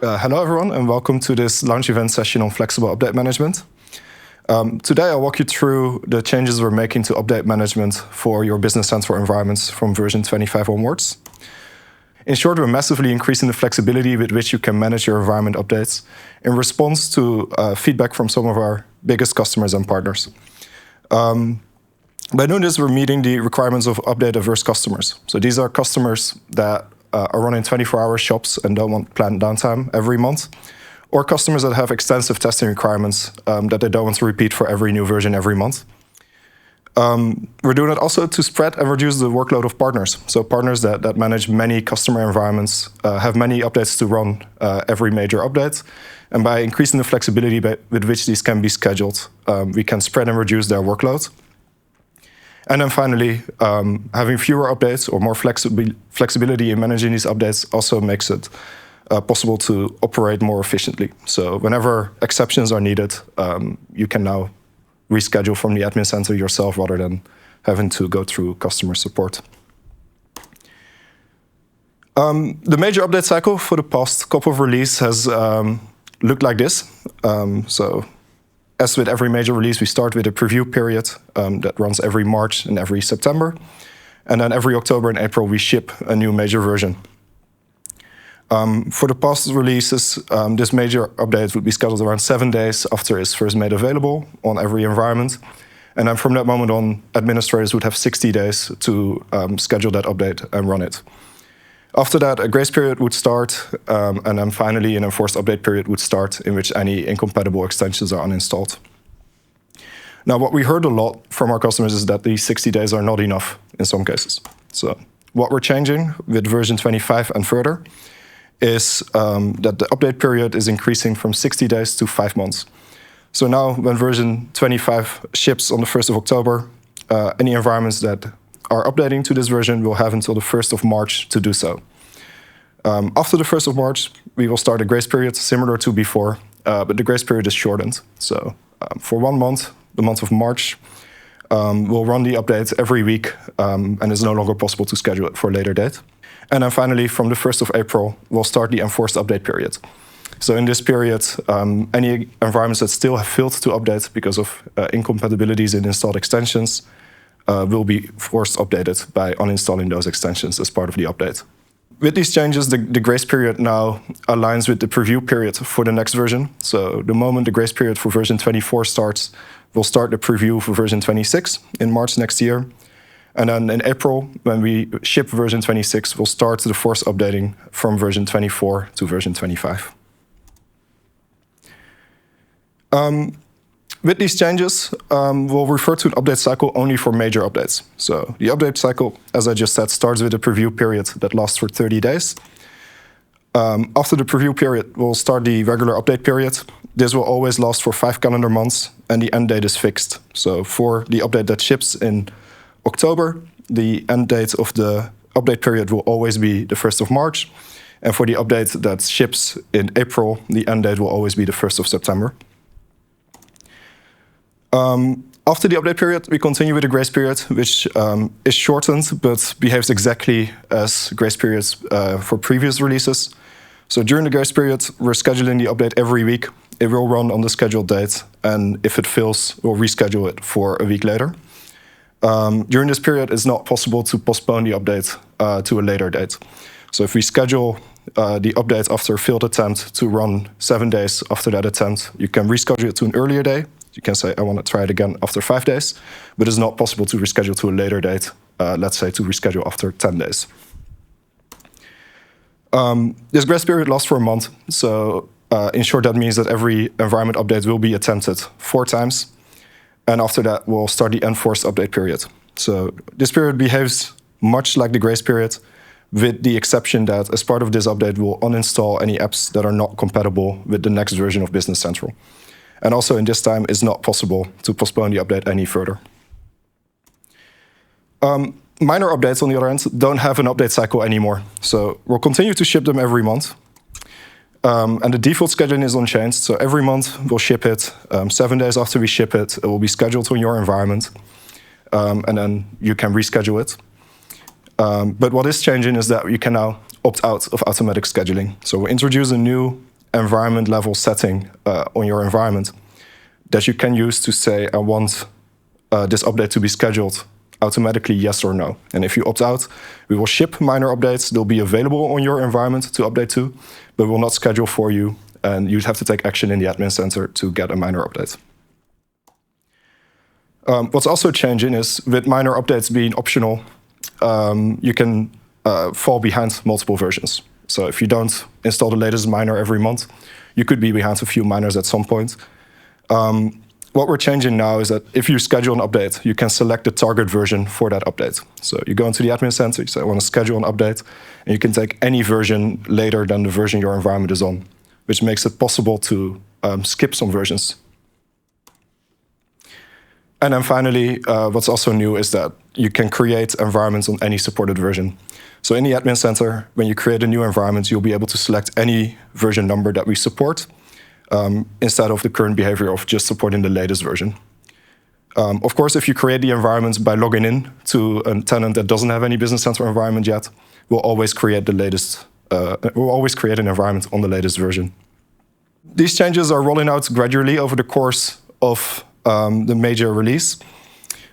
Hello everyone and welcome to this launch event session on flexible update management. Today I'll walk you through the changes we're making to update management for your Business Central environments from version 25 onwards. In short, we're massively increasing the flexibility with which you can manage your environment updates in response to feedback from some of our biggest customers and partners. By doing this, we're meeting the requirements of update-averse customers. So these are customers that are running 24-hour shops and don't want planned downtime every month, or customers that have extensive testing requirements that they don't want to repeat for every new version every month. We're doing it also to spread and reduce the workload of partners. So partners that manage many customer environments have many updates to run every major update. And by increasing the flexibility with which these can be scheduled, we can spread and reduce their workload. And then finally, having fewer updates or more flexibility in managing these updates also makes it possible to operate more efficiently. So whenever exceptions are needed, you can now reschedule from the admin center yourself rather than having to go through customer support. The major update cycle for the past couple of releases has looked like this. So as with every major release, we start with a preview period that runs every March and every September. And then every October and April, we ship a new major version. For the past releases, this major update would be scheduled around 7 days after it's first made available on every environment. And then from that moment on, administrators would have 60 days to schedule that update and run it. After that, a grace period would start, and then finally an enforced update period would start in which any incompatible extensions are uninstalled. Now, what we heard a lot from our customers is that these 60 days are not enough in some cases. So what we're changing with version 25 and further is that the update period is increasing from 60 days to 5 months. So now when version 25 ships on the 1st of October, any environments that are updating to this version will have until the 1st of March to do so. After the 1st of March, we will start a grace period similar to before, but the grace period is shortened. So for 1 month, the month of March, we'll run the updates every week, and it's no longer possible to schedule it for a later date. And then finally, from the 1st of April, we'll start the enforced update period. So in this period, any environments that still have failed to update because of incompatibilities in installed extensions will be forced updated by uninstalling those extensions as part of the update. With these changes, the grace period now aligns with the preview period for the next version. So the moment the grace period for version 24 starts, we'll start the preview for version 26 in March next year. And then in April, when we ship version 26, we'll start the forced updating from version 24 to version 25. With these changes, we'll refer to an update cycle only for major updates. So the update cycle, as I just said, starts with a preview period that lasts for 30 days. After the preview period, we'll start the regular update period. This will always last for 5 calendar months, and the end date is fixed. So for the update that ships in October, the end date of the update period will always be the 1st of March. And for the update that ships in April, the end date will always be the 1st of September. After the update period, we continue with the grace period, which is shortened, but behaves exactly as grace periods for previous releases. So during the grace period, we're scheduling the update every week. It will run on the scheduled date, and if it fails, we'll reschedule it for a week later. During this period, it's not possible to postpone the update to a later date. So if we schedule the update after a failed attempt to run 7 days after that attempt, you can reschedule it to an earlier day. You can say, I want to try it again after 5 days, but it's not possible to reschedule to a later date, let's say to reschedule after 10 days. This grace period lasts for a month. So in short, that means that every environment update will be attempted 4 times. And after that, we'll start the enforced update period. So this period behaves much like the grace period, with the exception that as part of this update, we'll uninstall any apps that are not compatible with the next version of Business Central. And also in this time, it's not possible to postpone the update any further. Minor updates, on the other hand, don't have an update cycle anymore. So we'll continue to ship them every month. And the default scheduling is unchanged. So every month we'll ship it. 7 days after we ship it, it will be scheduled on your environment. And then you can reschedule it. But what is changing is that you can now opt out of automatic scheduling. So we'll introduce a new environment level setting on your environment that you can use to say, I want this update to be scheduled automatically, yes or no. And if you opt out, we will ship minor updates. They'll be available on your environment to update to, but we will not schedule for you. And you'd have to take action in the admin center to get a minor update. What's also changing is with minor updates being optional, you can fall behind multiple versions. So if you don't install the latest minor every month, you could be behind a few minors at some point. What we're changing now is that if you schedule an update, you can select the target version for that update. So you go into the admin center, you say, I want to schedule an update, and you can take any version later than the version your environment is on, which makes it possible to skip some versions. And then finally, what's also new is that you can create environments on any supported version. So in the admin center, when you create a new environment, you'll be able to select any version number that we support, instead of the current behavior of just supporting the latest version. Of course, if you create the environment by logging in to a tenant that doesn't have any Business Central environment yet, we'll always create the latest. We'll always create an environment on the latest version. These changes are rolling out gradually over the course of the major release.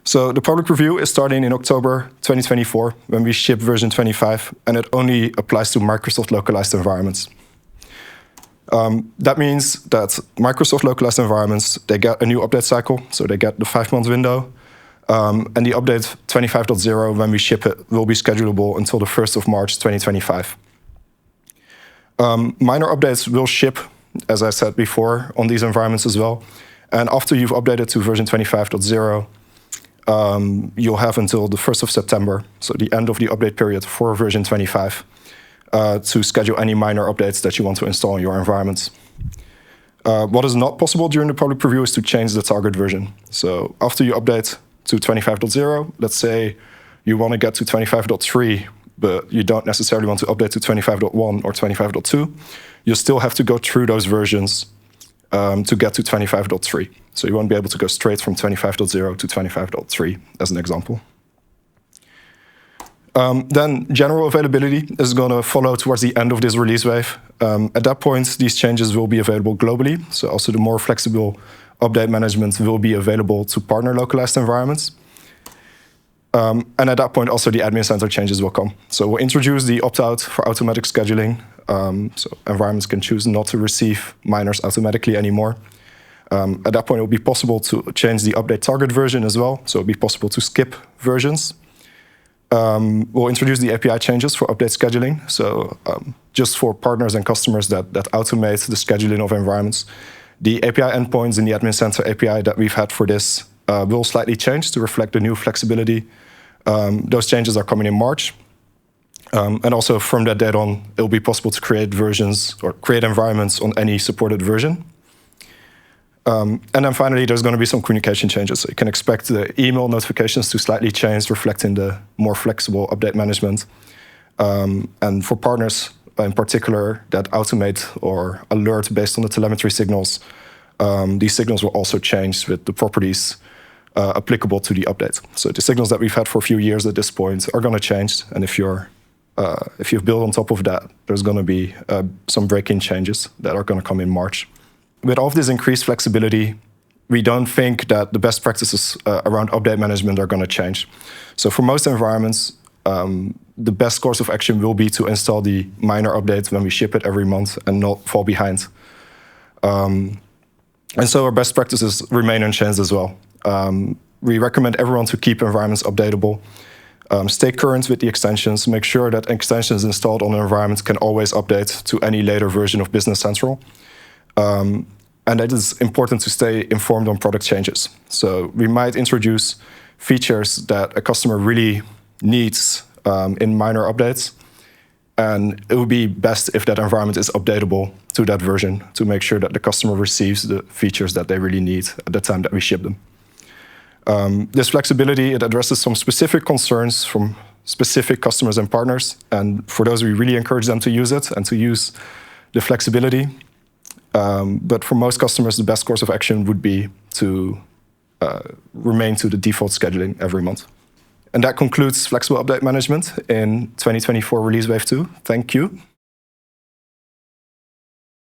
So the public review is starting in October 2024 when we ship version 25, and it only applies to Microsoft localized environments. That means that Microsoft localized environments, they get a new update cycle, so they get the 5-month window. And the update 25.0, when we ship it, will be schedulable until the 1st of March 2025. Minor updates will ship, as I said before, on these environments as well. And after you've updated to version 25.0, you'll have until the 1st of September, so the end of the update period for version 25, to schedule any minor updates that you want to install in your environments. What is not possible during the public preview is to change the target version. So after you update to 25.0, let's say you want to get to 25.3, but you don't necessarily want to update to 25.1 or 25.2, you'll still have to go through those versions to get to 25.3. So you won't be able to go straight from 25.0 to 25.3, as an example. Then general availability is going to follow towards the end of this release wave. At that point, these changes will be available globally. So also the more flexible update management will be available to partner localized environments. And at that point, also the admin center changes will come. So we'll introduce the opt-out for automatic scheduling. So environments can choose not to receive minors automatically anymore. At that point, it will be possible to change the update target version as well. So it'll be possible to skip versions. We'll introduce the API changes for update scheduling. So just for partners and customers that automate the scheduling of environments, the API endpoints in the admin center API that we've had for this will slightly change to reflect the new flexibility. Those changes are coming in March. And also from that date on, it will be possible to create versions or create environments on any supported version. And then finally, there's going to be some communication changes. So you can expect the email notifications to slightly change, reflecting the more flexible update management. And for partners in particular that automate or alert based on the telemetry signals, these signals will also change with the properties applicable to the update. So the signals that we've had for a few years at this point are going to change. And if you've built on top of that, there's going to be some break-in changes that are going to come in March. With all of this increased flexibility, we don't think that the best practices around update management are going to change. So for most environments, the best course of action will be to install the minor update when we ship it every month and not fall behind. And so our best practices remain unchanged as well. We recommend everyone to keep environments updatable. Stay current with the extensions. Make sure that extensions installed on an environment can always update to any later version of Business Central. And it is important to stay informed on product changes. So we might introduce features that a customer really needs in minor updates. And it would be best if that environment is updatable to that version to make sure that the customer receives the features that they really need at the time that we ship them. This flexibility, it addresses some specific concerns from specific customers and partners. And for those, we really encourage them to use it and to use the flexibility. But for most customers, the best course of action would be to remain to the default scheduling every month. And that concludes Flexible Update Management in 2024 Release Wave 2. Thank you.